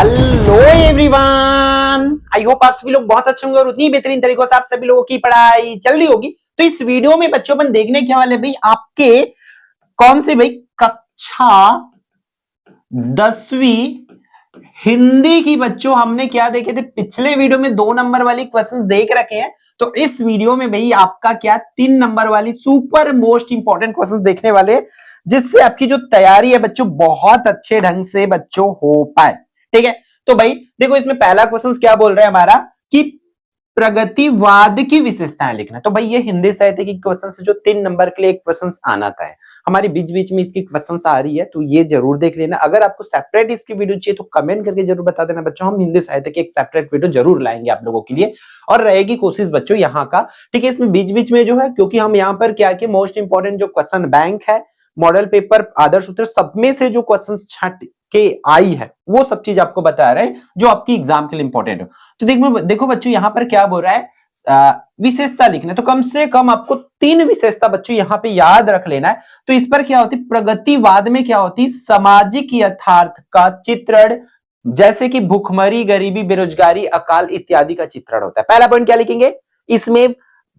Hello everyone, I hope आप सभी लोग बहुत अच्छे होंगे और उतनी बेहतरीन तरीकों से आप सभी लोगों की पढ़ाई चल रही होगी। तो इस वीडियो में बच्चों अपन देखने के वाले भाई आपके कौन से भाई कक्षा 10वीं हिंदी की बच्चों हमने क्या देखे थे पिछले वीडियो में 2 नंबर वाली क्वेश्चंस देख रखे हैं। तो इस वीडियो में भाई आपका क्या 3 नंबर वाली सुपर मोस्ट इंपॉर्टेंट क्वेश्चंस देखने वाले, जिससे आपकी जो तैयारी है बच्चों बहुत अच्छे ढंग से बच्चों हो पाए। ठीक है, तो भाई देखो इसमें पहला क्वेश्चन क्या बोल रहा है हमारा कि प्रगतिवाद की विशेषताएं लिखना। तो भाई ये हिंदी साहित्य की क्वेश्चन से जो 3 नंबर के लिए क्वेश्चन आना था, हमारी बीच बीच में इसकी क्वेश्चन आ रही है, तो ये जरूर देख लेना। अगर आपको सेपरेट इसकी वीडियो चाहिए तो कमेंट करके जरूर बता देना बच्चों, हम हिंदी साहित्य की एक सेपरेट वीडियो जरूर लाएंगे आप लोगों के लिए। और रहेगी कोशिश बच्चों यहाँ का, ठीक है, इसमें बीच बीच में जो है, क्योंकि हम यहाँ पर क्या कि मोस्ट इंपॉर्टेंट जो क्वेश्चन बैंक है, मॉडल पेपर, आदर्श उत्तर, सब में से जो क्वेश्चन छट के आई है वो सब चीज आपको बता रहे हैं जो आपकी एग्जाम के लिए इंपॉर्टेंट हो। तो देखो बच्चों यहाँ पर क्या बोल रहा है, विशेषता लिखना। तो कम से कम आपको 3 विशेषता बच्चों यहाँ पे याद रख लेना है। तो इस पर क्या होती, प्रगतिवाद में क्या होती, सामाजिक यथार्थ का चित्रण, जैसे कि भूखमरी, गरीबी, बेरोजगारी, अकाल इत्यादि का चित्रण होता है। पहला पॉइंट क्या लिखेंगे, इसमें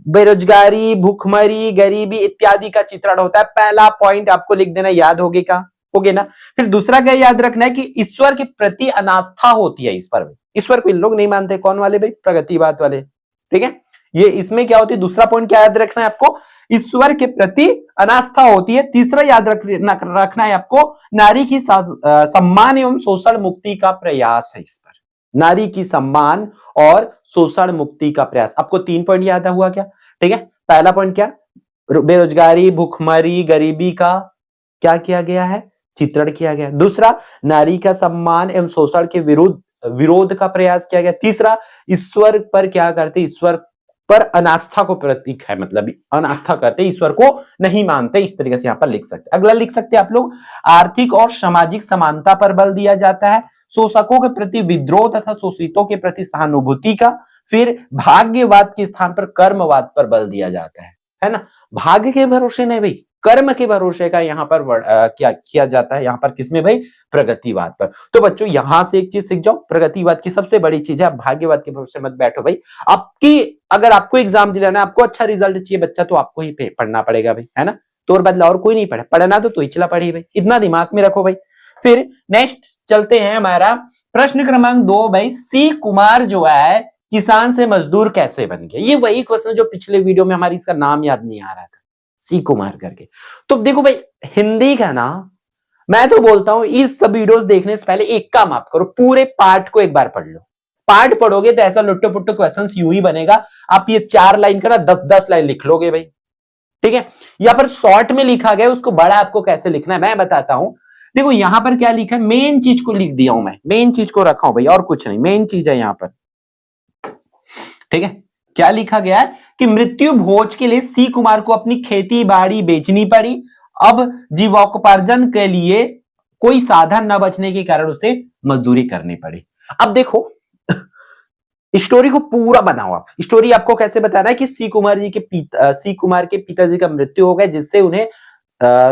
बेरोजगारी, भूखमरी, गरीबी इत्यादि का चित्रण होता है। पहला पॉइंट आपको लिख देना, याद होगे ना। फिर दूसरा क्या याद रखना है कि ईश्वर के प्रति अनास्था होती है। इस पर ईश्वर को इन लोग नहीं मानते, कौन वाले भाई, प्रगतिवाद वाले। ठीक है, ये इसमें क्या होती है, दूसरा पॉइंट क्या याद रखना है आपको, ईश्वर के प्रति अनास्था होती है। तीसरा याद रखना है आपको, नारी की सम्मान एवं शोषण मुक्ति का प्रयास है। इस पर नारी की सम्मान और शोषण मुक्ति का प्रयास। आपको 3 पॉइंट याद हुआ क्या? ठीक है, पहला पॉइंट क्या, बेरोजगारी, भूखमरी, गरीबी का क्या किया गया है, चित्रण किया गया। दूसरा, नारी का सम्मान एवं शोषण के विरोध का प्रयास किया गया। तीसरा, ईश्वर पर क्या करते, ईश्वर पर अनास्था को प्रतीक है, मतलब अनास्था करते, ईश्वर को नहीं मानते। इस तरीके से यहाँ पर लिख सकते। अगला लिख सकते हैं आप लोग, आर्थिक और सामाजिक समानता पर बल दिया जाता है, शोषकों के प्रति विद्रोह तथा शोषितों के प्रति सहानुभूति का। फिर भाग्यवाद के स्थान पर कर्मवाद पर बल दिया जाता है ना। भाग्य के भरोसे नहीं भाई, कर्म के भरोसे का यहाँ पर क्या किया जाता है, यहाँ पर किसमें भाई, प्रगतिवाद पर। तो बच्चों यहां से एक चीज सीख जाओ, प्रगतिवाद की सबसे बड़ी चीज है, आप भाग्यवाद के भरोसे मत बैठो भाई। आपकी अगर आपको एग्जाम दिलाना है, आपको अच्छा रिजल्ट चाहिए बच्चा, तो आपको ही पढ़ना पड़ेगा भाई, है ना। तो और बदला और कोई नहीं पढ़े, पढ़ना तो ही चला पढ़ी भाई, इतना दिमाग में रखो भाई। फिर नेक्स्ट चलते हैं हमारा प्रश्न क्रमांक 2 भाई, सी कुमार जो है किसान से मजदूर कैसे बन गया। ये वही क्वेश्चन जो पिछले वीडियो में हमारी इसका नाम याद नहीं आ रहा था, सी कुमार करके। तो देखो भाई हिंदी का ना, मैं तो बोलता हूं इस सब वीडियोस देखने से पहले एक काम आप करो, पूरे पार्ट को एक बार पढ़ लो। पार्ट पढ़ोगे तो ऐसा लुट्टो पुट्टो क्वेश्चन यूं ही बनेगा, आप ये 4 लाइन का ना 10 लाइन लिख लोगे भाई। ठीक है, यहाँ पर शॉर्ट में लिखा गया, उसको बड़ा आपको कैसे लिखना है मैं बताता हूं। देखो यहां पर क्या लिखा है, मेन चीज को लिख दिया हूं मैं, मेन चीज को रखा हूं भाई, और कुछ नहीं, मेन चीज है यहां पर। ठीक है, क्या लिखा गया है कि मृत्यु भोज के लिए सी कुमार को अपनी खेती बाड़ी बेचनी पड़ी। अब जीविकोपार्जन के लिए कोई साधन न बचने के कारण उसे मजदूरी करनी पड़ी। अब देखो स्टोरी को पूरा बनाओ आप। स्टोरी आपको कैसे बताना है कि सी कुमार के पिताजी का मृत्यु हो गया, जिससे उन्हें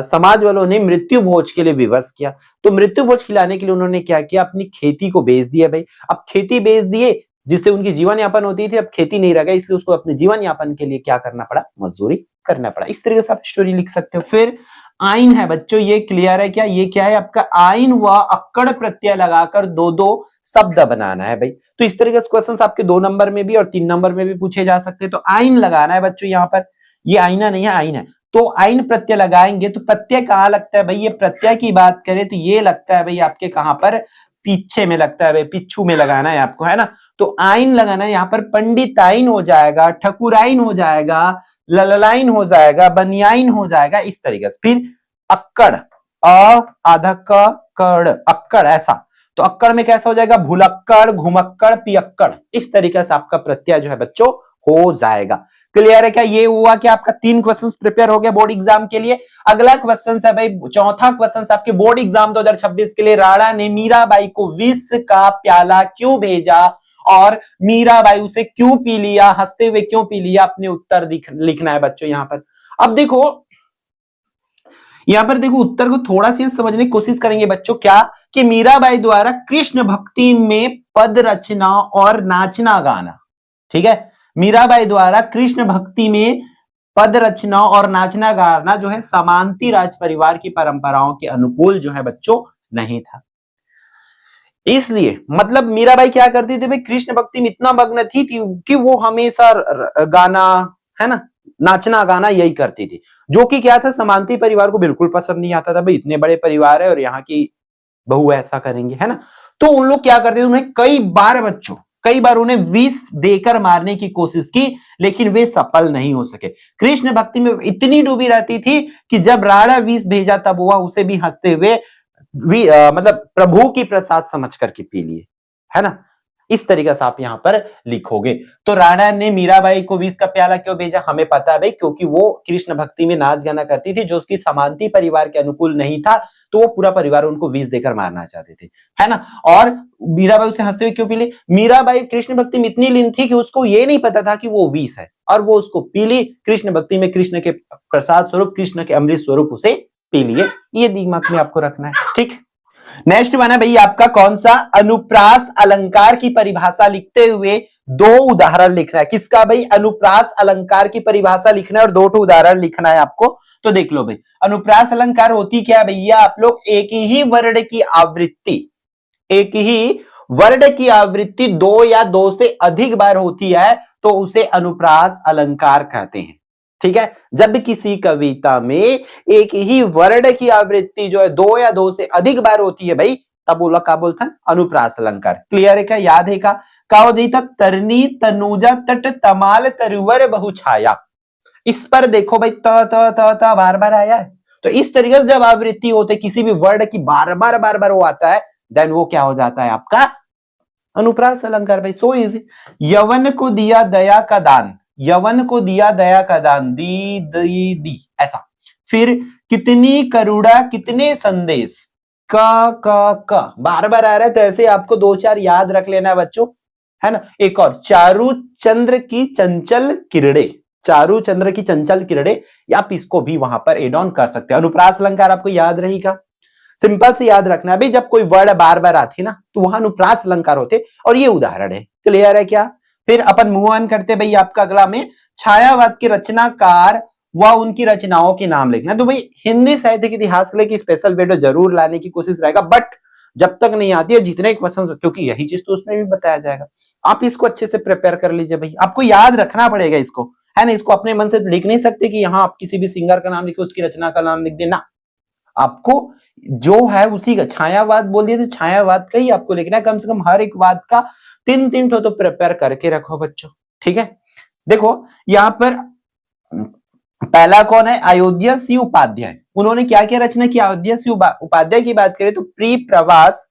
समाज वालों ने मृत्यु भोज के लिए विवश किया। तो मृत्यु भोज खिलाने के लिए उन्होंने क्या किया, अपनी खेती को बेच दिया भाई। अब खेती बेच दिए जिससे उनकी जीवन यापन होती थी, अब खेती नहीं रह गई, इसलिए उसको अपने जीवन यापन के लिए क्या करना पड़ा, मजदूरी करना पड़ा। इस तरीके से आप स्टोरी लिख सकते हो। फिर आइन है बच्चों, ये क्लियर है क्या, ये क्या है आपका आइन व अक्कड़ प्रत्यय लगाकर 2-2 शब्द बनाना है भाई। तो इस तरीके से क्वेश्चन आपके 2 नंबर में भी और 3 नंबर में भी पूछे जा सकते हैं। तो आइन लगाना है बच्चों, यहाँ पर ये आईना नहीं है, आइन है। तो आइन प्रत्यय लगाएंगे, तो प्रत्यय कहां लगता है भाई, ये प्रत्यय की बात करें तो ये लगता है भाई आपके कहां पर, पीछे में लगता है भाई, पिच्छू में लगाना है आपको, है ना। तो आइन लगाना है, यहाँ पर पंडिताइन हो जाएगा, ठकुराइन हो जाएगा, लललाइन हो जाएगा, बनियाइन हो जाएगा, इस तरीके से। फिर अक्कड़, आधा कड़, अक्कड़ ऐसा, तो अक्कड़ में कैसा हो जाएगा, भुलक्कड़, घुमक्कड़, पियक्कड़, इस तरीके से आपका प्रत्यय जो है बच्चों हो जाएगा। क्लियर है क्या, ये हुआ कि आपका 3 क्वेश्चंस प्रिपेयर हो गए बोर्ड एग्जाम के लिए। अगला क्वेश्चन है भाई, चौथा क्वेश्चन आपके बोर्ड एग्जाम 2026 के लिए, राणा ने मीराबाई को विष का प्याला क्यों भेजा और मीराबाई उसे क्यों पी लिया, हंसते हुए क्यों पी लिया, अपने उत्तर लिखना है बच्चों यहां पर। अब देखो यहां पर देखो उत्तर को थोड़ा सी समझने की कोशिश करेंगे बच्चों, क्या कि मीराबाई द्वारा कृष्ण भक्ति में पद रचना और नाचना गाना, ठीक है, मीराबाई द्वारा कृष्ण भक्ति में पद रचना और नाचना गाना जो है समांती राज परिवार की परंपराओं के अनुकूल जो है बच्चों नहीं था। इसलिए मतलब मीराबाई क्या करती थी भाई, कृष्ण भक्ति में इतना मग्न थी कि वो हमेशा गाना, है ना, नाचना गाना यही करती थी, जो कि क्या था, समांती परिवार को बिल्कुल पसंद नहीं आता था। भाई इतने बड़े परिवार है और यहाँ की बहू ऐसा करेंगे, है ना। तो उन लोग क्या करते थे, उन्हें कई बार उन्हें विष देकर मारने की कोशिश की, लेकिन वे सफल नहीं हो सके। कृष्ण भक्ति में इतनी डूबी रहती थी कि जब राणा विष भेजा तब वह उसे भी हंसते हुए मतलब प्रभु की प्रसाद समझ करके पी लिए, है ना। इस तरीके से आप यहां पर लिखोगे। तो राणा ने मीराबाई को विष का प्याला क्यों भेजा, हमें पता है भाई, क्योंकि वो कृष्ण भक्ति में नाच गाना करती थी जो उसकी समांती परिवार के अनुकूल नहीं था, तो वो पूरा परिवार उनको विष देकर मारना चाहते थे, है ना। और मीराबाई उसे हंसते हुए क्यों पी ली, मीराबाई कृष्ण भक्ति में इतनी लीन थी कि उसको ये नहीं पता था कि वो विष है, और वो उसको पी ली। कृष्ण भक्ति में कृष्ण के प्रसाद स्वरूप, कृष्ण के अमृत स्वरूप उसे पी लिए। ये दिमाग में आपको रखना है, ठीक। नेक्स्ट वन है भाई आपका कौन सा, अनुप्रास अलंकार की परिभाषा लिखते हुए दो उदाहरण लिखना है। किसका भाई, अनुप्रास अलंकार की परिभाषा लिखना है और दो उदाहरण लिखना है आपको। तो देख लो भाई, अनुप्रास अलंकार होती क्या है भैया, आप लोग एक ही वर्ण की आवृत्ति दो या दो से अधिक बार होती है तो उसे अनुप्रास अलंकार कहते हैं, ठीक है। जब किसी कविता में एक ही वर्ण की आवृत्ति जो है दो या दो से अधिक बार होती है भाई, तब बोला क्या बोलता है, अनुप्रास अलंकार। क्लियर है क्या, याद है का हो जी तक, तरनी तनुजा तट तमाल तरुवर बहुछाया। इस पर देखो भाई त बार बार आया है। तो इस तरीके से जब आवृत्ति होते किसी भी वर्ड की बार बार वो आता है, देन वो क्या हो जाता है आपका अनुप्रास अलंकार भाई। So easy. यवन को दिया दया का दान, यवन को दिया दया का दान, दी ऐसा। फिर कितनी करुणा कितने संदेश, क बार बार आ रहा है, तो ऐसे आपको दो चार याद रख लेना है बच्चों, है ना। एक और, चारू चंद्र की चंचल किरणें, चारू चंद्र की चंचल किरणें, आप इसको भी वहां पर एड ऑन कर सकते हैं। अनुप्रास अलंकार आपको याद रहेगा, सिंपल से याद रखना है भाई, जब कोई वर्ड बार बार आती ना तो वहां अनुप्रास अलंकार होते, और ये उदाहरण है। क्लियर है क्या। फिर अपन मूव ऑन करते भाई आपका अगला में, छायावाद के रचनाकार व उनकी रचनाओं के नाम लिखना। तो भाई हिंदी साहित्य के इतिहास के लिए स्पेशल वीडियो जरूर लाने की कोशिश रहेगा, बट जब तक नहीं आती है जितने क्वेश्चन, क्योंकि यही चीज तो उसमें भी बताया जाएगा, आप इसको अच्छे से प्रिपेयर कर लीजिए भाई, आपको याद रखना पड़ेगा इसको, है ना। इसको अपने मन से लिख नहीं सकते कि यहाँ आप किसी भी सिंगर का नाम लिखे, उसकी रचना का नाम लिख देना, आपको जो है उसी का, छायावाद बोल दिया तो छायावाद का ही आपको लिखना है। कम से कम हर एक वाद का तीन तीन तो प्रिपेयर करके रखो बच्चों, ठीक है। देखो यहां पर पहला कौन है, अयोध्या सिंह उपाध्याय। उन्होंने क्या क्या रचना की, अयोध्या सिंह उपाध्याय की बात करें तो प्री प्रवास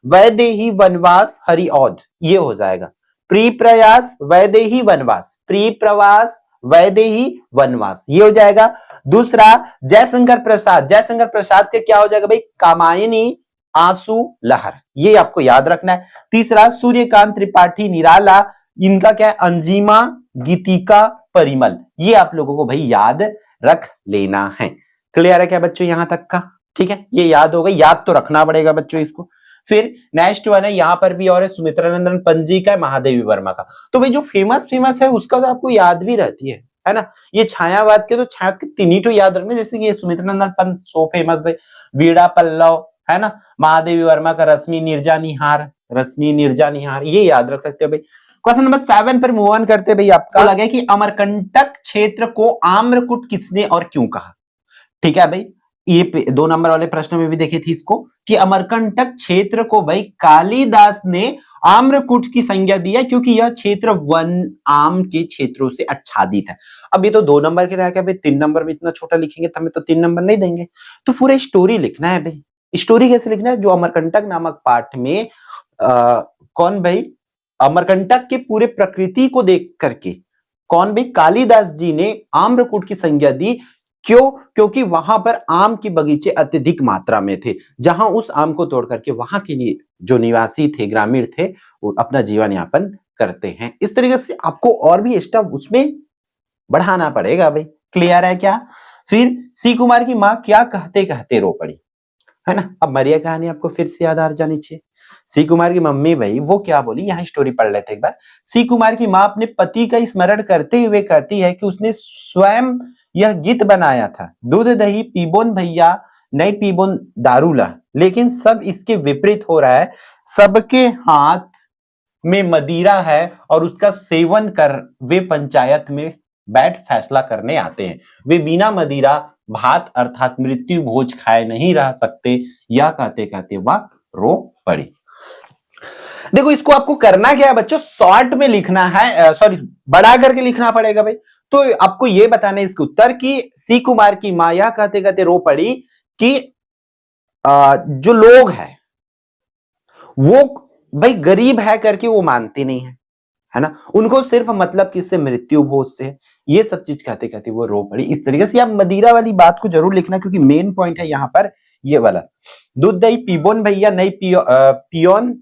वैदेही वनवास हरिऔध, ये हो जाएगा। प्री प्रयास वैदेही वनवास, प्री प्रवास वैदेही वनवास, ये हो जाएगा। दूसरा जयशंकर प्रसाद, जयशंकर प्रसाद के क्या हो जाएगा भाई, कामायनी आंसू लहर, ये आपको याद रखना है। तीसरा सूर्यकांत त्रिपाठी निराला, इनका क्या है, अंजिमा गीतिका परिमल, ये आप लोगों को भाई याद रख लेना है। क्लियर है क्या बच्चों यहां तक का, ठीक है। ये याद हो गई, याद तो रखना पड़ेगा बच्चों इसको। फिर नेक्स्ट वन है, यहां पर भी और है, सुमित्रानंदन पंत जी का, महादेवी वर्मा का। तो भाई जो फेमस है उसका तो आपको याद भी रहती है ना। ये छायावाद के तो छाया के तीन ही तो याद रखने, जैसे कि ये सुमित्रानंदन पंत सो फेमस भाई, वीड़ा पल्लव, है ना। महादेवी वर्मा का रश्मि निर्जा निहार, ये याद रख सकते हो भाई। क्वेश्चन नंबर 7 पर मूव ऑन करते भाई, आपका लगे कि अमरकंटक क्षेत्र को आम्रकूट किसने और क्यों कहा, ठीक है भाई। ये 2 नंबर वाले प्रश्न में भी देखे थे इसको, कि अमरकंटक क्षेत्र को भाई कालिदास ने आम्रकूट की संज्ञा दिया क्योंकि यह क्षेत्र वन आम के क्षेत्रों से आच्छादित है। अब ये तो 2 नंबर के रह गया भाई, 3 नंबर में इतना छोटा लिखेंगे तो हमें तो 3 नंबर नहीं देंगे, तो पूरा स्टोरी लिखना है भाई। स्टोरी कैसे लिखना है, जो अमरकंटक नामक पाठ में कौन भाई, अमरकंटक के पूरे प्रकृति को देख करके कौन भाई, कालिदास जी ने आम्रकूट की संज्ञा दी। क्यों, क्योंकि वहां पर आम के बगीचे अत्यधिक मात्रा में थे, जहां उस आम को तोड़ करके वहां के लिए जो निवासी थे, ग्रामीण थे, वो अपना जीवन यापन करते हैं। इस तरीके से आपको और भी स्टेप उसमें बढ़ाना पड़ेगा भाई। क्लियर है क्या। फिर सी कुमार की मां क्या कहते कहते रो पड़ी। है ना। अब मरिया कहानी आपको फिर से याद आ जानी चाहिए। सी कुमार की मम्मी भाई वो क्या बोली, यहाँ स्टोरी पढ़ लेते एक बार। सी कुमार की माँ अपने पति का स्मरण करते हुए कहती है कि उसने स्वयं यह गीत बनाया था, दूध दही पीबोन भैया नहीं पीबोन दारूला, लेकिन सब इसके विपरीत हो रहा है। सबके हाथ में मदिरा है और उसका सेवन कर वे पंचायत में बैठ फैसला करने आते हैं। वे बिना मदिरा भात अर्थात मृत्यु भोज खाए नहीं रह सकते। यह कहते कहते वह रो पड़ी। देखो इसको आपको करना क्या है बच्चों, शॉर्ट में लिखना है, सॉरी बड़ा करके लिखना पड़ेगा भाई। तो आपको यह बताना है इसके उत्तर की सी कुमार की मां यह कहते कहते रो पड़ी कि जो लोग हैं वो भाई गरीब है करके वो मानते नहीं है ना, उनको सिर्फ मतलब किससे, मृत्यु भोज से। ये सब चीज कहते कहते वो रो पड़ी। इस तरीके से आप मदिरा वाली बात को जरूर लिखना क्योंकि मेन पॉइंट है यहाँ पर ये वाला, दूध दही पीबोन भैया नहीं पियोन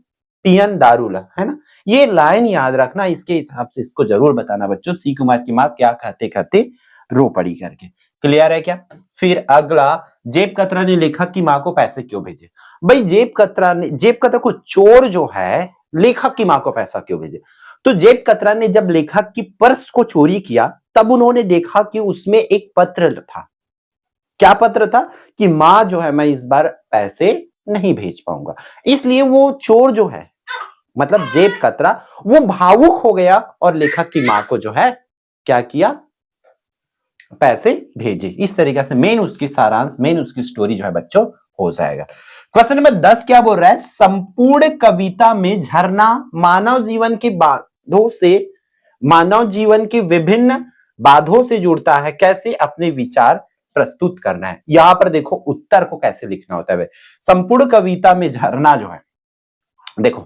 पियन दारूला, है ना। ये लाइन याद रखना, इसके हिसाब से इसको जरूर बताना बच्चों, सी कुमार की माँ क्या कहते कहते रो पड़ी करके। क्लियर है क्या। फिर अगला, जेब कतरा ने लेखक की माँ को पैसे क्यों भेजे। भाई जेब कतरा को चोर जो है लेखक की माँ को पैसा क्यों भेजे। तो जेब कतरा ने जब लेखक की पर्स को चोरी किया तब उन्होंने देखा कि उसमें एक पत्र था। क्या पत्र था कि माँ जो है मैं इस बार पैसे नहीं भेज पाऊंगा, इसलिए वो चोर जो है मतलब जेब कतरा वो भावुक हो गया और लेखक की माँ को जो है क्या किया, पैसे भेजे। इस तरीके से मेन उसकी सारांश, मेन उसकी स्टोरी जो है बच्चों हो जाएगा। क्वेश्चन नंबर 10 क्या बोल रहा है, संपूर्ण कविता में झरना मानव जीवन के बाधों से, मानव जीवन की विभिन्न बाधों से जुड़ता है, कैसे अपने विचार प्रस्तुत करना है। यहां पर देखो उत्तर को कैसे लिखना होता है। संपूर्ण कविता में झरना जो है, देखो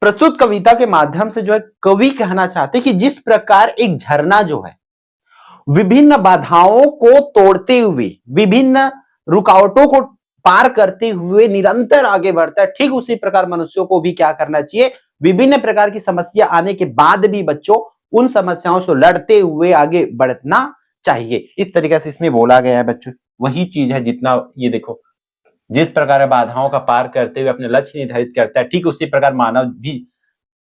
प्रस्तुत कविता के माध्यम से जो है कवि कहना चाहते कि जिस प्रकार एक झरना जो है विभिन्न बाधाओं को तोड़ते हुए, विभिन्न रुकावटों को पार करते हुए निरंतर आगे बढ़ता है, ठीक उसी प्रकार मनुष्यों को भी क्या करना चाहिए, विभिन्न प्रकार की समस्या आने के बाद भी बच्चों उन समस्याओं से लड़ते हुए आगे बढ़ना चाहिए। इस तरीके से इसमें बोला गया है बच्चों। वही चीज है जितना ये देखो, जिस प्रकार बाधाओं का पार करते हुए अपने लक्ष्य निर्धारित करता है, ठीक उसी प्रकार मानव भी,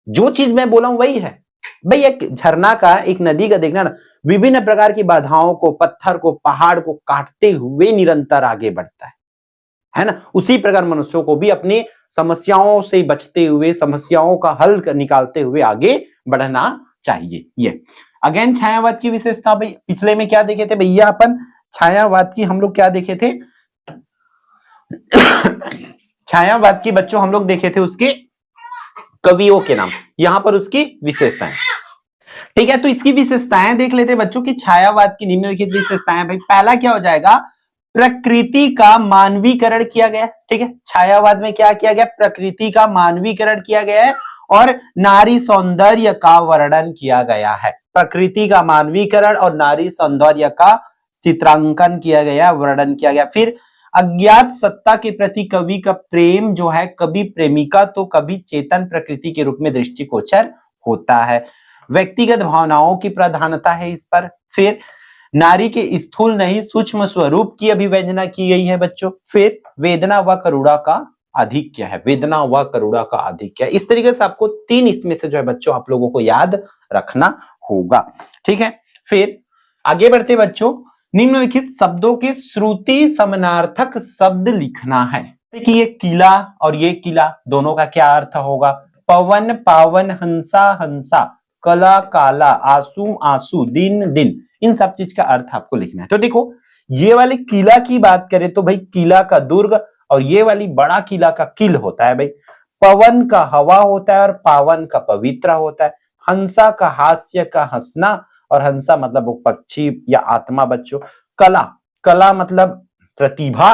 जो चीज मैं बोला हूं वही है भाई। एक झरना का, एक नदी का देखना ना, विभिन्न प्रकार की बाधाओं को, पत्थर को, पहाड़ को काटते हुए निरंतर आगे बढ़ता है ना। उसी प्रकार मनुष्यों को भी अपनी समस्याओं से बचते हुए, समस्याओं का हल निकालते हुए आगे बढ़ना चाहिए। ये अगेन छायावाद की विशेषता, भाई पिछले में क्या देखे थे भैया अपन, छायावाद की हम लोग क्या देखे थे छायावाद की बच्चों हम लोग देखे थे उसके कवियों के नाम, यहां पर उसकी विशेषताएं। ठीक है, तो इसकी विशेषताएं देख लेते बच्चों की। छायावाद की निम्नलिखित विशेषताएं, भाई पहला क्या हो जाएगा, प्रकृति का मानवीकरण किया गया। ठीक है, छायावाद में क्या किया गया, प्रकृति का मानवीकरण किया गया है और नारी सौंदर्य का वर्णन किया गया है। प्रकृति का मानवीकरण और नारी सौंदर्य का चित्रांकन किया गया, वर्णन किया गया। फिर अज्ञात सत्ता के प्रति कवि का प्रेम जो है, कभी प्रेमिका तो कभी चेतन प्रकृति के रूप में दृष्टिगोचर होता है। व्यक्तिगत भावनाओं की प्रधानता है इस पर। फिर नारी के स्थूल नहीं सूक्ष्म स्वरूप की अभिव्यंजना की गई है बच्चों। फिर वेदना व करुणा का आधिक्य है, वेदना व करुणा का आधिक्य है। इस तरीके से आपको 3 इसमें से जो है बच्चों आप लोगों को याद रखना होगा। ठीक है, फिर आगे बढ़ते बच्चों, निम्नलिखित शब्दों के श्रुति समानार्थक शब्द लिखना है। कि ये किला और ये किला दोनों का क्या अर्थ होगा, पवन पावन, हंसा हंसा, कला काला, आंसू आंसू, दिन दिन, इन सब चीज का अर्थ आपको लिखना है। तो देखो ये वाले किला की बात करें तो भाई किला का दुर्ग, और ये वाली बड़ा किला का किल होता है भाई। पवन का हवा होता है और पावन का पवित्र होता है। हंसा का हास्य का हंसना, और हंसा मतलब वो पक्षी या आत्मा बच्चों। कला, कला मतलब प्रतिभा,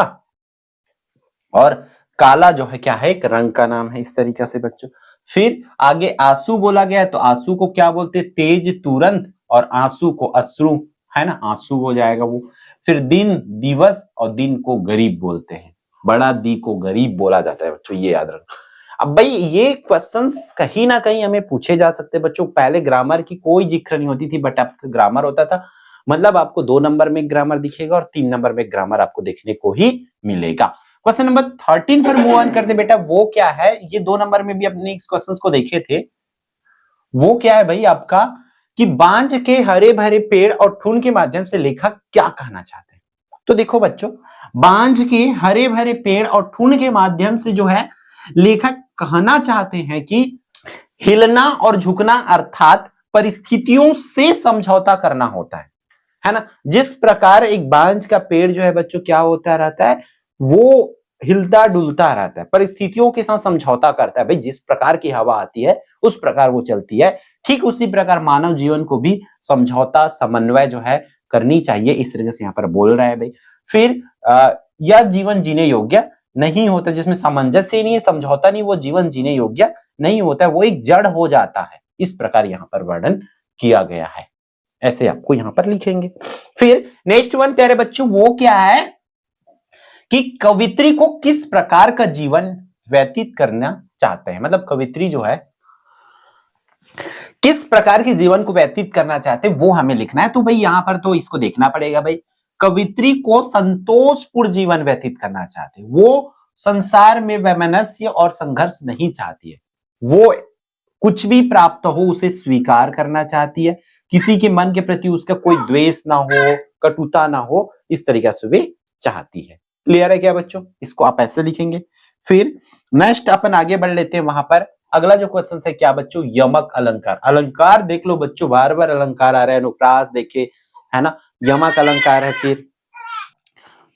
और काला जो है क्या है, एक रंग का नाम है। इस तरीके से बच्चों फिर आगे आंसू बोला गया है, तो आंसू को क्या बोलते हैं, तेज तुरंत, और आंसू को अश्रु, है ना, आंसू हो जाएगा वो। फिर दिन दिवस, और दिन को गरीब बोलते हैं, बड़ा दी को गरीब बोला जाता है बच्चों, ये याद रखना। अब भाई ये क्वेश्चंस कहीं ना कहीं हमें पूछे जा सकते हैं बच्चों। पहले ग्रामर की कोई जिक्र नहीं होती थी, बट अब ग्रामर होता था, मतलब आपको 2 नंबर में ग्रामर दिखेगा और 3 नंबर में ग्रामर आपको देखने को ही मिलेगा। क्वेश्चन नंबर 13 पर मूव ऑन करते बेटा। वो क्या है, ये 2 नंबर में भी अपने इस क्वेश्चन को देखे थे। वो क्या है भाई आपका कि बांझ के हरे भरे पेड़ और ठून के माध्यम से लेखक क्या कहना चाहते हैं। तो देखो बच्चों, बांझ के हरे भरे पेड़ और ठून के माध्यम से जो है लेखक कहना चाहते हैं कि हिलना और झुकना अर्थात परिस्थितियों से समझौता करना होता है ना। जिस प्रकार एक बांझ का पेड़ जो है बच्चों क्या होता रहता है, वो हिलता डुलता रहता है, परिस्थितियों के साथ समझौता करता है। भाई जिस प्रकार की हवा आती है उस प्रकार वो चलती है। ठीक उसी प्रकार मानव जीवन को भी समझौता समन्वय जो है करनी चाहिए, इस तरीके से यहाँ पर बोल रहा है भाई। फिर यह जीवन जीने योग्य नहीं होता, जिसमें सामंजस्य नहीं है, समझौता नहीं, वो जीवन जीने योग्य नहीं होता है, वो एक जड़ हो जाता है। इस प्रकार यहाँ पर वर्णन किया गया है, ऐसे आपको यहां पर लिखेंगे। फिर नेक्स्ट वन प्यारे बच्चों, वो क्या है कि कवित्री को किस प्रकार का जीवन व्यतीत करना चाहते हैं। मतलब कवित्री जो है किस प्रकार के जीवन को व्यतीत करना चाहते हैं वो हमें लिखना है। तो भाई यहां पर तो इसको देखना पड़ेगा भाई। कवित्री को संतोषपूर्ण जीवन व्यतीत करना चाहते हैं, वो संसार में वैमनस्य और संघर्ष नहीं चाहती है, वो कुछ भी प्राप्त हो उसे स्वीकार करना चाहती है, किसी के मन के प्रति उसका कोई द्वेष ना हो, कटुता ना हो, इस तरीके से वे चाहती है। क्लियर है क्या बच्चों, इसको आप ऐसे लिखेंगे। फिर नेक्स्ट अपन आगे बढ़ लेते हैं। वहां पर अगला जो क्वेश्चन है क्या बच्चों, यमक अलंकार। अलंकार देख लो बच्चों, बार बार अलंकार आ रहा है, अनुप्रास देखे है ना, यमक अलंकार है। फिर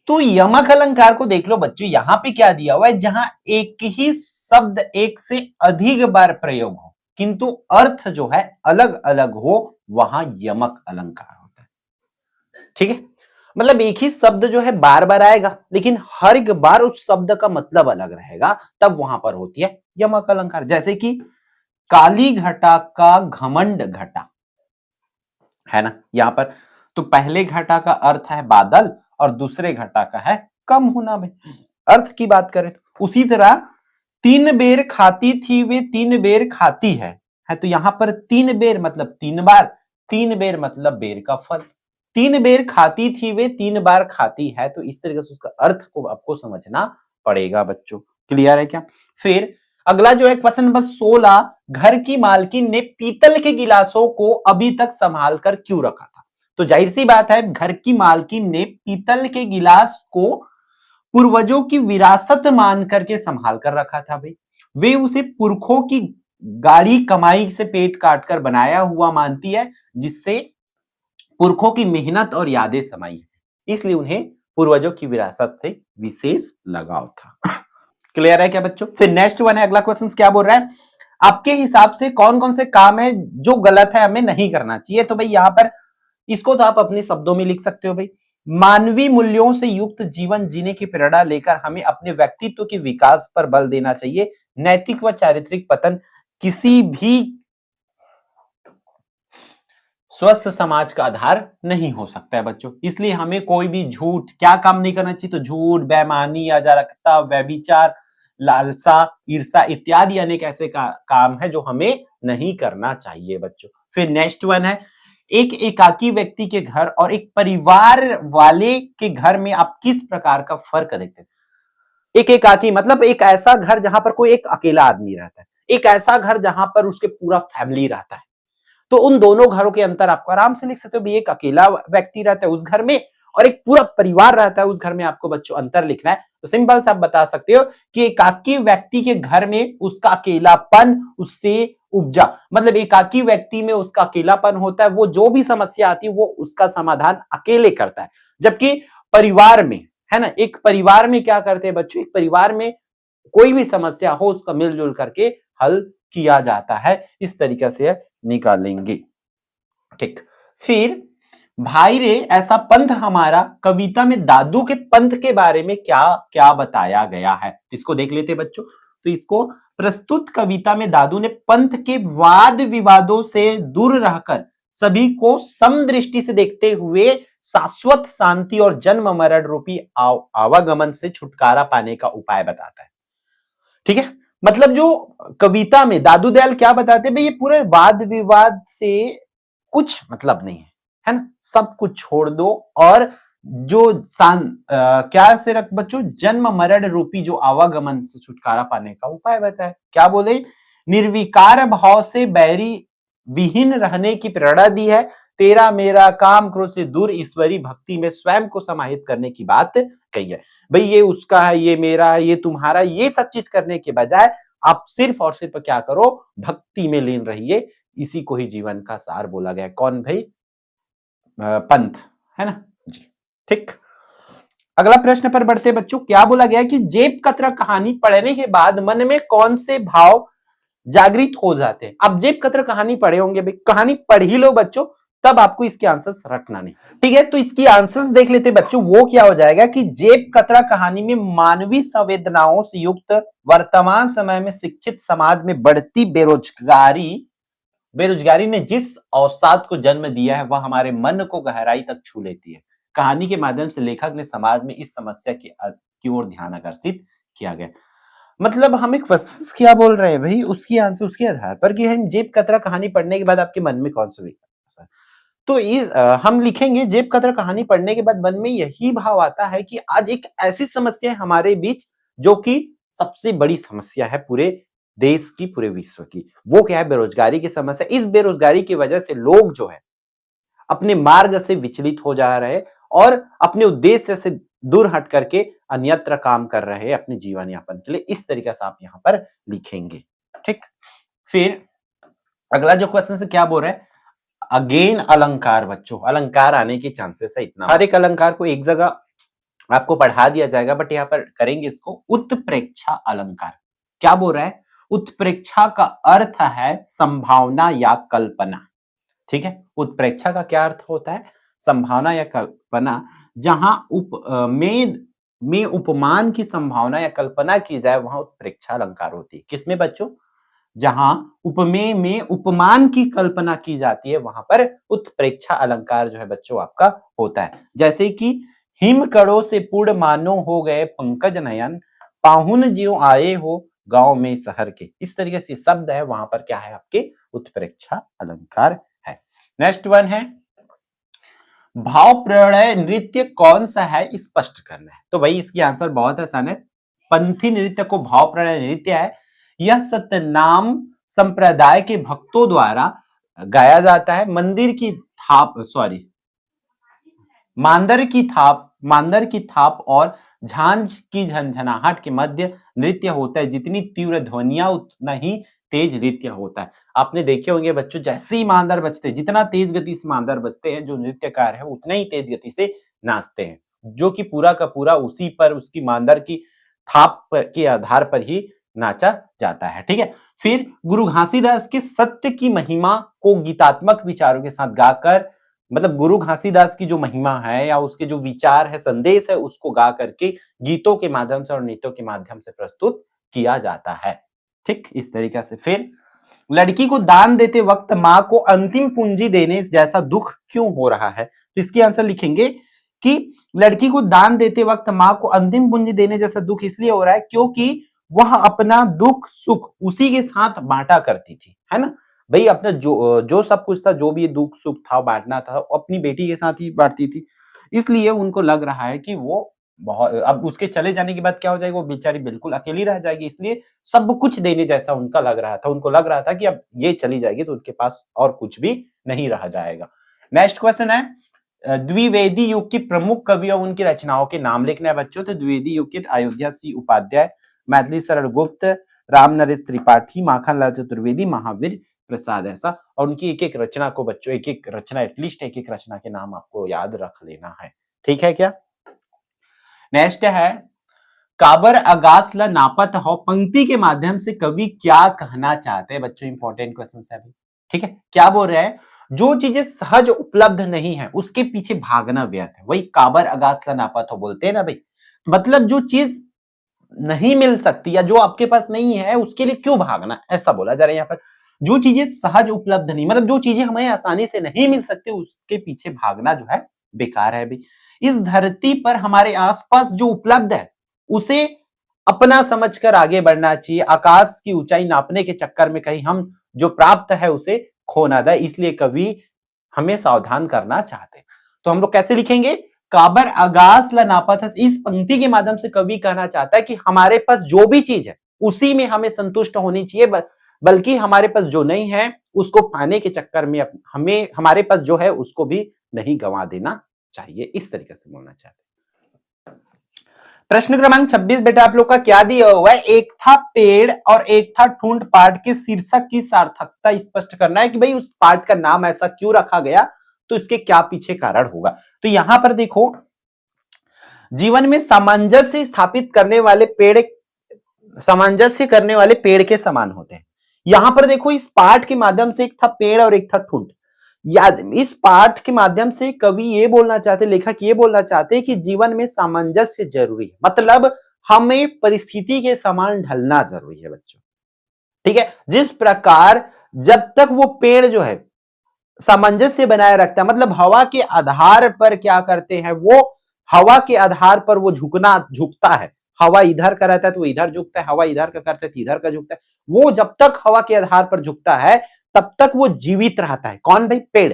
तो यमक अलंकार को देख लो बच्चों, यहां पे क्या दिया हुआ है, जहां एक ही शब्द एक से अधिक बार प्रयोग हो किंतु अर्थ जो है अलग अलग हो, वहां यमक अलंकार होता है। ठीक है, मतलब एक ही शब्द जो है बार बार आएगा लेकिन हर एक बार उस शब्द का मतलब अलग रहेगा, तब वहां पर होती है यमक अलंकार। जैसे कि काली घटा का घमंड घटा, है ना। यहां पर तो पहले घटा का अर्थ है बादल और दूसरे घटा का है कम होना। भाई अर्थ की बात करें तो उसी तरह 3 बेर खाती थी वे 3 बेर खाती है तो यहां पर 3 बेर मतलब 3 बार, 3 बेर मतलब बेर का फल, 3 बेर खाती थी वे 3 बार खाती है, तो इस तरीके से उसका अर्थ को आपको समझना पड़ेगा बच्चों। क्लियर है क्या। फिर अगला जो है क्वेश्चन नंबर 16, घर की मालकिन ने पीतल के गिलासों को अभी तक संभाल कर क्यों रखा था। तो जाहिर सी बात है, घर की मालकिन ने पीतल के गिलास को पूर्वजों की विरासत मान करके संभाल कर रखा था। भाई वे उसे पुरखों की गाड़ी कमाई से पेट काट कर बनाया हुआ मानती है, जिससे पुरखों की मेहनत और यादें समाई है, इसलिए उन्हें पूर्वजों की विरासत से विशेष लगाव था। क्लियर है क्या बच्चों। फिर नेक्स्ट वन है, अगला क्वेश्चन क्या बोल रहा है, आपके हिसाब से कौन कौन से काम है जो गलत है, हमें नहीं करना चाहिए। तो भाई यहां पर इसको तो आप अपने शब्दों में लिख सकते हो। भाई मानवीय मूल्यों से युक्त जीवन जीने की प्रेरणा लेकर हमें अपने व्यक्तित्व के विकास पर बल देना चाहिए। नैतिक व चारित्रिक पतन किसी भी स्वस्थ समाज का आधार नहीं हो सकता है बच्चों। इसलिए हमें कोई भी झूठ क्या काम नहीं करना चाहिए, तो झूठ, बेईमानी, अराजकता, व्यभिचार, लालसा, ईर्षा इत्यादि अनेक ऐसे काम है जो हमें नहीं करना चाहिए बच्चों। फिर नेक्स्ट वन है, एक एकाकी व्यक्ति के घर और एक परिवार वाले के घर में आप किस प्रकार का फर्क देखते हैं। एक एकाकी मतलब एक ऐसा घर जहां पर कोई एक अकेला आदमी रहता है, एक ऐसा घर जहां पर उसके पूरा फैमिली रहता है। तो उन दोनों घरों के अंतर आपको आराम से लिख सकते हो। एक अकेला व्यक्ति रहता है उस घर में और एक पूरा परिवार रहता है उस घर में, आपको बच्चों अंतर लिखना है। तो सिंपल से आप बता सकते हो कि एकाकी व्यक्ति के घर में उसका अकेलापन उससे उपजा, मतलब एकाकी व्यक्ति में उसका अकेलापन होता है, वो जो भी समस्या आती है वो उसका समाधान अकेले करता है। जबकि परिवार में है ना, एक परिवार में क्या करते हैं बच्चों, एक परिवार में कोई भी समस्या हो उसका मिलजुल करके हल किया जाता है। इस तरीके से निकालेंगे। ठीक, फिर भाई रे ऐसा पंथ हमारा कविता में दादू के पंथ के बारे में क्या क्या बताया गया है, इसको देख लेते बच्चों। तो इसको प्रस्तुत कविता में दादू ने पंथ के वाद विवादों से दूर रहकर सभी को समदृष्टि से देखते हुए शाश्वत शांति और जन्म मरण रूपी आवागमन से छुटकारा पाने का उपाय बताता है। ठीक है, मतलब जो कविता में दादू दयाल क्या बताते हैं भाई, ये पूरे वाद विवाद से कुछ मतलब नहीं है, है ना, सब कुछ छोड़ दो और क्या से रख बच्चों, जन्म मरण रूपी जो आवागमन से छुटकारा पाने का उपाय बताए। क्या बोले, निर्विकार भाव से बैरी विहीन रहने की प्रेरणा दी है। तेरा मेरा काम क्रोध से दूर ईश्वरी भक्ति में स्वयं को समाहित करने की बात कही है। भाई ये उसका है, ये मेरा है, ये तुम्हारा, ये सब चीज करने के बजाय आप सिर्फ और सिर्फ क्या करो, भक्ति में लीन रहिए। इसी को ही जीवन का सार बोला गया। कौन भाई, पंथ, है ना जी। ठीक, अगला प्रश्न पर बढ़ते बच्चों। क्या बोला गया कि जेब कतरा कहानी पढ़ने के बाद मन में कौन से भाव जागृत हो जाते हैं। अब जेब कतरा कहानी पढ़े होंगे भाई, कहानी पढ़ ही लो बच्चों, तब आपको इसके आंसर्स रटना नहीं। ठीक है, तो इसकी आंसर्स देख लेते बच्चों। वो क्या हो जाएगा कि जेब कतरा कहानी में मानवीय संवेदनाओं से युक्त वर्तमान समय में शिक्षित समाज में बढ़ती बेरोजगारी ने जिस अवसाद को जन्म दिया है, वह हमारे मन को गहराई तक छू लेती है। कहानी के माध्यम से लेखक ने समाज में इस समस्या की ओर ध्यान आकर्षित किया गया। मतलब हम एक क्या बोल रहे हैं भाई, उसकी आंसर उसके आधार पर कि हम जेब कतरा कहानी पढ़ने के बाद आपके मन में कौन सा विचार, तो हम लिखेंगे जेब कतरा कहानी पढ़ने के बाद मन में यही भाव आता है कि आज एक ऐसी समस्या है हमारे बीच जो कि सबसे बड़ी समस्या है पूरे देश की, पूरे विश्व की। वो क्या है, बेरोजगारी की समस्या। इस बेरोजगारी की वजह से लोग जो है अपने मार्ग से विचलित हो जा रहे हैं और अपने उद्देश्य से दूर हट करके अन्यत्र काम कर रहे हैं अपने जीवन यापन के लिए। इस तरीके से आप यहां पर लिखेंगे। ठीक, फिर अगला जो क्वेश्चन से क्या बोल रहे हैं, अगेन अलंकार बच्चों, अलंकार आने के चांसेस है इतना। हर एक अलंकार को एक जगह आपको पढ़ा दिया जाएगा, बट यहाँ पर करेंगे इसको उत्प्रेक्षा अलंकार। क्या बोल रहा है, उत्प्रेक्षा का अर्थ है संभावना या कल्पना। ठीक है, उत्प्रेक्षा का क्या अर्थ होता है, संभावना या कल्पना। जहां में उपमान की संभावना या कल्पना की जाए वहां उत्प्रेक्षा अलंकार होती है। किसमें बच्चों, जहां उपमेय में उपमान की कल्पना की जाती है वहां पर उत्प्रेक्षा अलंकार जो है बच्चों आपका होता है। जैसे कि हिम कड़ों से पूर्ण मानो हो गए पंकज नयन, पाहुन ज्यों आए हो गांव में शहर के। इस तरीके से शब्द है, वहां पर क्या है आपके उत्प्रेक्षा अलंकार है। नेक्स्ट वन है भाव प्रणय नृत्य कौन सा है, स्पष्ट करना है। तो भाई इसकी आंसर बहुत आसान है, पंथी नृत्य को भाव प्रणय नृत्य है। यह सतनाम संप्रदाय के भक्तों द्वारा गाया जाता है। मांदर की थाप और झांझ की झंझनाहट के मध्य नृत्य होता है। जितनी तीव्र ध्वनियां उतना ही तेज नृत्य होता है। आपने देखे होंगे बच्चों, जैसे ही मांदर बजते हैं, जितना तेज गति से मांदर बजते हैं, जो नृत्यकार है उतना ही तेज गति से नाचते हैं, जो कि पूरा का पूरा उसी पर, उसकी मांदर की थाप के आधार पर ही नाचा जाता है। ठीक है, फिर गुरु घासीदास के सत्य की महिमा को गीतात्मक विचारों के साथ गाकर, मतलब गुरु घासीदास की जो महिमा है या उसके जो विचार है, संदेश है, उसको गा करके गीतों के माध्यम से और नृत्यों के माध्यम से प्रस्तुत किया जाता है। ठीक, इस तरीके से। फिर लड़की को दान देते वक्त मां को अंतिम पूंजी देने जैसा दुख क्यों हो रहा है, तो इसकी आंसर लिखेंगे कि लड़की को दान देते वक्त मां को अंतिम पूंजी देने जैसा दुख इसलिए हो रहा है क्योंकि वह अपना दुख सुख उसी के साथ बांटा करती थी, है ना भाई। अपना जो सब कुछ था, जो भी दुख सुख था बांटना था, अपनी बेटी के साथ ही बांटती थी। इसलिए उनको लग रहा है कि वो बहुत, अब उसके चले जाने के बाद क्या हो जाएगा, वो बेचारी बिल्कुल अकेली रह जाएगी। इसलिए सब कुछ देने जैसा उनका लग रहा था। उनको लग रहा था कि अब ये चली जाएगी तो उनके पास और कुछ भी नहीं रह जाएगा। नेक्स्ट क्वेश्चन है, द्विवेदी युग की प्रमुख कवि और उनकी रचनाओं के नाम लिखना है बच्चों। तो द्विवेदी युग के अयोध्या सी उपाध्याय, मैथिली शरण गुप्त, राम नरेश त्रिपाठी, माखनलाल चतुर्वेदी, महावीर प्रसाद, ऐसा। और उनकी एक एक रचना को बच्चों, एक एक रचना, एटलीस्ट एक एक रचना के नाम आपको याद रख लेना है। ठीक है क्या। नेक्स्ट है, काबर अगास ला नापत हो पंक्ति के माध्यम से कवि क्या कहना चाहते हैं बच्चों। इंपॉर्टेंट क्वेश्चन है अभी। ठीक है, क्या बोल रहे हैं, जो चीजें सहज उपलब्ध नहीं है उसके पीछे भागना व्यर्थ है। वही काबर अगास ला नापत हो बोलते हैं ना भाई। मतलब जो चीज नहीं मिल सकती या जो आपके पास नहीं है उसके लिए क्यों भागना, ऐसा बोला जा रहा है यहाँ पर। जो चीजें सहज उपलब्ध नहीं, मतलब जो चीजें हमें आसानी से नहीं मिल सकती उसके पीछे भागना जो है बेकार है भाई। इस धरती पर हमारे आसपास जो उपलब्ध है उसे अपना समझकर आगे बढ़ना चाहिए। आकाश की ऊंचाई नापने के चक्कर में कहीं हम जो प्राप्त है उसे खो ना दे, इसलिए कवि हमें सावधान करना चाहते हैं। तो हम लोग कैसे लिखेंगे, काबर अगास ला नापथस, इस पंक्ति के माध्यम से कवि कहना चाहता है कि हमारे पास जो भी चीज है उसी में हमें संतुष्ट होनी चाहिए, बल्कि हमारे पास जो नहीं है उसको पाने के चक्कर में हमें हमारे पास जो है उसको भी नहीं गंवा देना चाहिए। इस तरीके से बोलना चाहते हैं। प्रश्न क्रमांक 26 बेटा आप लोग का क्या दिया हुआ है, एक था पेड़ और एक था ठूंठ पाठ के शीर्षक की सार्थकता स्पष्ट करना है कि भाई उस पाठ का नाम ऐसा क्यों रखा गया, तो इसके क्या पीछे कारण होगा। तो यहां पर देखो, जीवन में सामंजस्य स्थापित करने वाले पेड़ सामंजस्य करने वाले पेड़ के समान होते हैं। यहां पर देखो इस पाठ के माध्यम से एक था पेड़ और एक था ठूंठ। याद, इस पाठ के माध्यम से कवि ये बोलना चाहते, लेखक ये बोलना चाहते हैं कि जीवन में सामंजस्य जरूरी है, मतलब हमें परिस्थिति के समान ढलना जरूरी है बच्चों। ठीक है, जिस प्रकार जब तक वो पेड़ जो है सामंजस्य बनाए रखता है, मतलब हवा के आधार पर क्या करते हैं, वो हवा के आधार पर वो झुकता है। हवा इधर का रहता है तो वो इधर झुकता है, हवा इधर का करता है तो इधर का झुकता है। वो जब तक हवा के आधार पर झुकता है तब तक वो जीवित रहता है। कौन भाई? पेड़।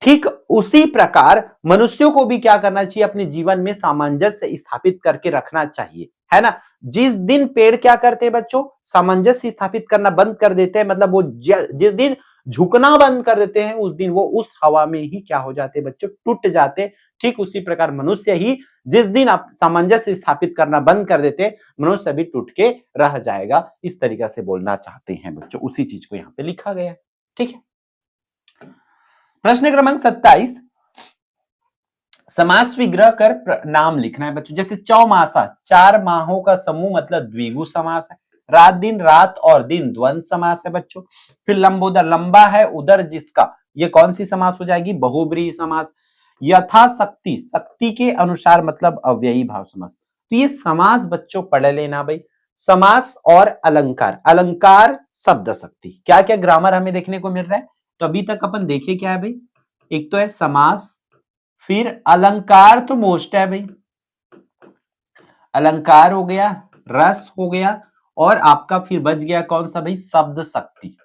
ठीक उसी प्रकार मनुष्यों को भी क्या करना चाहिए, अपने जीवन में सामंजस्य स्थापित करके रखना चाहिए, है ना। जिस दिन पेड़ क्या करते हैं बच्चों, सामंजस्य स्थापित करना बंद कर देते हैं, मतलब वो जिस दिन झुकना बंद कर देते हैं उस दिन वो उस हवा में ही क्या हो जाते हैं बच्चों, टूट जाते। ठीक उसी प्रकार मनुष्य ही जिस दिन आप सामंजस्य स्थापित करना बंद कर देते हैं, मनुष्य भी टूट के रह जाएगा। इस तरीके से बोलना चाहते हैं बच्चों, उसी चीज को यहाँ पे लिखा गया है। ठीक है, प्रश्न क्रमांक 27, समास विग्रह कर नाम लिखना है बच्चों। जैसे चौमासा, 4 माहों का समूह मतलब द्विगु समास है। रात दिन, रात और दिन द्वंद्व समास है बच्चों। फिर लंबोदर, लंबा है उदर जिसका, ये कौन सी समास हो जाएगी? बहुब्रीहि समास। यथाशक्ति, शक्ति के अनुसार मतलब अव्ययी भाव समास। तो ये समास बच्चों पढ़ लेना भाई। समास और अलंकार, अलंकार शब्द शक्ति, क्या क्या ग्रामर हमें देखने को मिल रहा है। तो अभी तक अपन देखे क्या है भाई, एक तो है समास, फिर अलंकार तो मोस्ट है भाई, अलंकार हो गया, रस हो गया, और आपका फिर बच गया कौन सा भाई? शब्द शक्ति,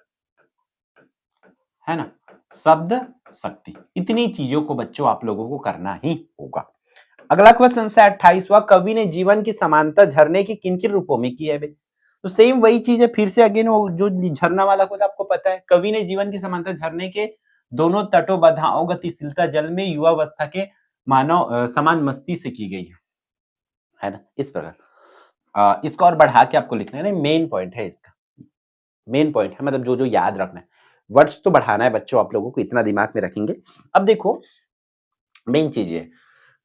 है ना, शब्द शक्ति। इतनी चीजों को बच्चों आप लोगों को करना ही होगा। अगला क्वेश्चन है 28वां, कवि ने जीवन की समानता झरने की किन किन रूपों में की है भाई। तो सेम वही चीज है, फिर से अगेन वो जो झरना वाला को आपको पता है, कवि ने जीवन की समानता झरने के दोनों तटों बधाओं गतिशीलता जल में युवावस्था के मानव समान मस्ती से की गई है ना। इस प्रकार इसको और बढ़ा के आपको लिखना है ना, मेन पॉइंट है इसका, मेन पॉइंट है, मतलब जो जो याद रखना है, वर्ड्स तो बढ़ाना है बच्चों आप लोगों को, इतना दिमाग में रखेंगे। अब देखो मेन चीज ये,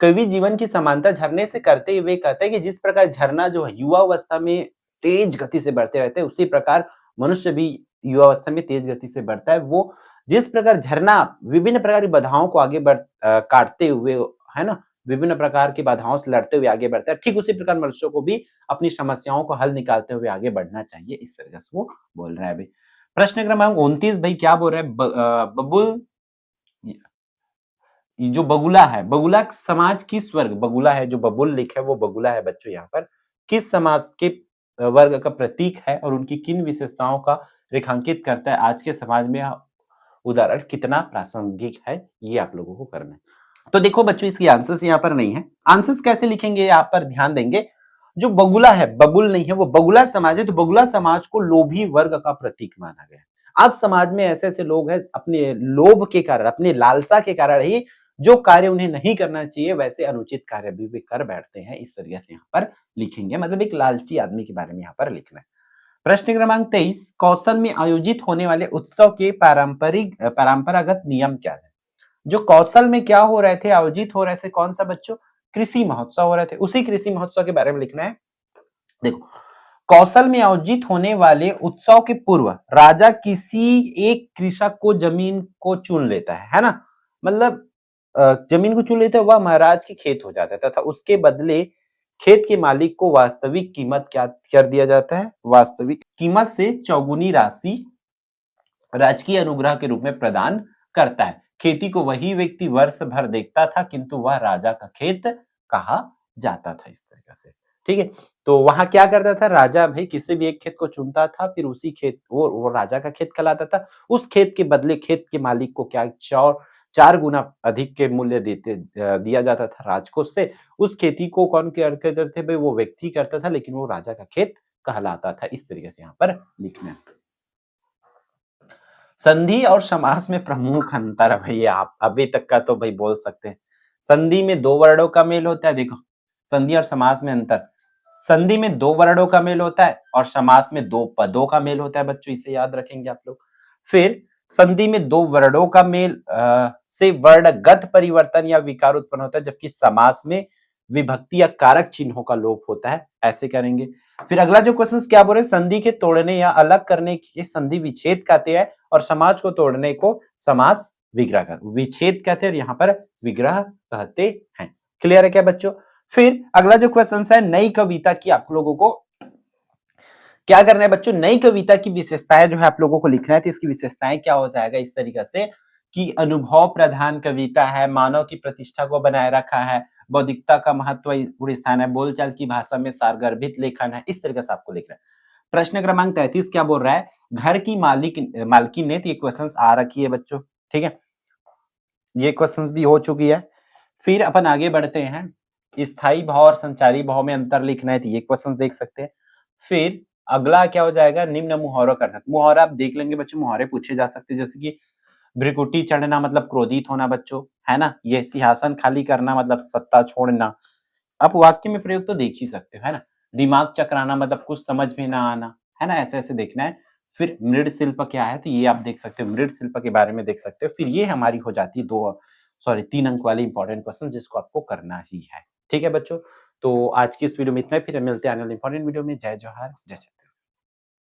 कवि जीवन की समानता झरने से करते हुए कहते हैं कि जिस प्रकार झरना जो है युवावस्था में तेज गति से बढ़ते रहते हैं, उसी प्रकार मनुष्य भी युवावस्था में तेज गति से बढ़ता है। वो जिस प्रकार झरना विभिन्न प्रकार की बाधाओं को आगे काटते हुए, है ना, विभिन्न प्रकार की बाधाओं से लड़ते हुए आगे बढ़ता है, ठीक उसी प्रकार मनुष्य को भी अपनी समस्याओं को हल निकालते हुए आगे बढ़ना चाहिए। इस तरह से वो बोल रहा है भाई। प्रश्न क्रमांक 29 भाई क्या बोल रहा है, बबुल, जो बगुला है, बगुला समाज किस वर्ग, बगुला है जो बबुल लिखा है वो बगुला है बच्चों, यहाँ पर किस समाज के वर्ग का प्रतीक है और उनकी किन विशेषताओं का रेखांकित करता है, आज के समाज में उदाहरण कितना प्रासंगिक है, ये आप लोगों को करना है। तो देखो बच्चों इसकी आंसर्स यहाँ पर नहीं है, आंसर्स कैसे लिखेंगे यहाँ पर ध्यान देंगे। जो बगुला है, बबुल नहीं है, वो बगुला समाज है, तो बगुला समाज को लोभी वर्ग का प्रतीक माना गया। आज समाज में ऐसे ऐसे लोग हैं, अपने लोभ के कारण, अपने लालसा के कारण ही जो कार्य उन्हें नहीं करना चाहिए वैसे अनुचित कार्य भी वे कर बैठते हैं। इस तरीके से यहाँ पर लिखेंगे, मतलब एक लालची आदमी के बारे में यहाँ पर लिखना है। प्रश्न क्रमांक 23, कौशल में आयोजित होने वाले उत्सव के परंपरागत नियम क्या है। जो कौशल में क्या हो रहे थे, आयोजित हो रहे थे, कौन सा बच्चों? कृषि महोत्सव हो रहे थे, उसी कृषि महोत्सव के बारे में लिखना है। देखो कौशल में आयोजित होने वाले उत्सव के पूर्व राजा किसी एक कृषक को जमीन को चुन लेता है ना, मतलब जमीन को चुन लेता है, वह महाराज की खेत हो जाता है तथा उसके बदले खेत के मालिक को वास्तविक कीमत क्या कर दिया जाता है, वास्तविक कीमत से चौगुनी राशि राजकीय अनुग्रह के रूप में प्रदान करता है। खेती को वही व्यक्ति वर्ष भर देखता था किंतु वह राजा का खेत कहा जाता था। इस तरीके से, ठीक है। तो वहां क्या करता था, राजा भाई किसी भी एक खेत को चुनता था, फिर उसी खेत वो राजा का खेत कहलाता था। उस खेत के बदले खेत के मालिक को क्या 4 गुना अधिक के मूल्य दिया जाता था राजकोष से। उस खेती को कौन करते थे भाई? वो व्यक्ति करता था, लेकिन वो राजा का खेत कहलाता था। इस तरीके से यहाँ पर लिखना है। संधि और समास में प्रमुख अंतर भैया आप अभी तक का तो भाई बोल सकते हैं। संधि में 2 वर्णों का मेल होता है। देखो, संधि और समास में अंतर। संधि में 2 वर्णों का मेल होता है और समास में 2 पदों का मेल होता है बच्चों, इसे याद रखेंगे आप लोग। फिर संधि में 2 वर्णों का मेल से वर्णगत परिवर्तन या विकार उत्पन्न होता है, जबकि समास में विभक्ति या कारक चिन्हों का लोप होता है। ऐसे करेंगे। फिर अगला जो क्वेश्चन क्या बोल रहे हैं? संधि के तोड़ने या अलग करने की संधि विच्छेद कहते हैं और समाज को तोड़ने को समास विग्रह कहते हैं। विच्छेद कहते हैं और यहाँ पर विग्रह कहते हैं। क्लियर है क्या बच्चों? फिर अगला जो क्वेश्चन है, नई कविता की आप लोगों को क्या करना है बच्चों? नई कविता की विशेषताएं जो है आप लोगों को लिखना है। तो इसकी विशेषताएं क्या हो जाएगा इस तरीके से कि अनुभव प्रधान कविता है, मानव की प्रतिष्ठा को बनाए रखा है, बौद्धिकता का महत्वपूर्ण स्थान है, बोलचाल की भाषा में सारगर्भित लेखन है। इस तरीके से आपको लिखना है। प्रश्न क्रमांक 33 क्या बोल रहा है? घर की मालकिन ने, तो ये क्वेश्चन आ रखी है बच्चों, ठीक है, ये क्वेश्चन भी हो चुकी है। फिर अपन आगे बढ़ते हैं। स्थायी भाव और संचारी भाव में अंतर लिखना है, तो ये क्वेश्चन देख सकते हैं। फिर अगला क्या हो जाएगा? निम्न मुहावरों का अर्थ। मुहावरा आप देख लेंगे बच्चों, मुहावरे पूछे जा सकते हैं, जैसे कि भ्रिकुटी चढ़ना मतलब क्रोधित होना बच्चों, है ना। ये सिंहासन खाली करना मतलब सत्ता छोड़ना। आप वाक्य में प्रयोग तो देख ही सकते हो, है ना। दिमाग चकराना मतलब कुछ समझ में ना आना, है ना, ऐसे ऐसे देखना है। फिर मृद शिल्प क्या है, तो ये आप देख सकते हो, मृद शिल्प के बारे में देख सकते हो। फिर ये हमारी हो जाती है 3 अंक वाली इंपॉर्टेंट क्वेश्चन, जिसको आपको करना ही है। ठीक है बच्चों, तो आज की इस वीडियो में इतना ही। फिर मिलते हैं आने वाले इंपॉर्टेंट वीडियो में। जय जोहार, जय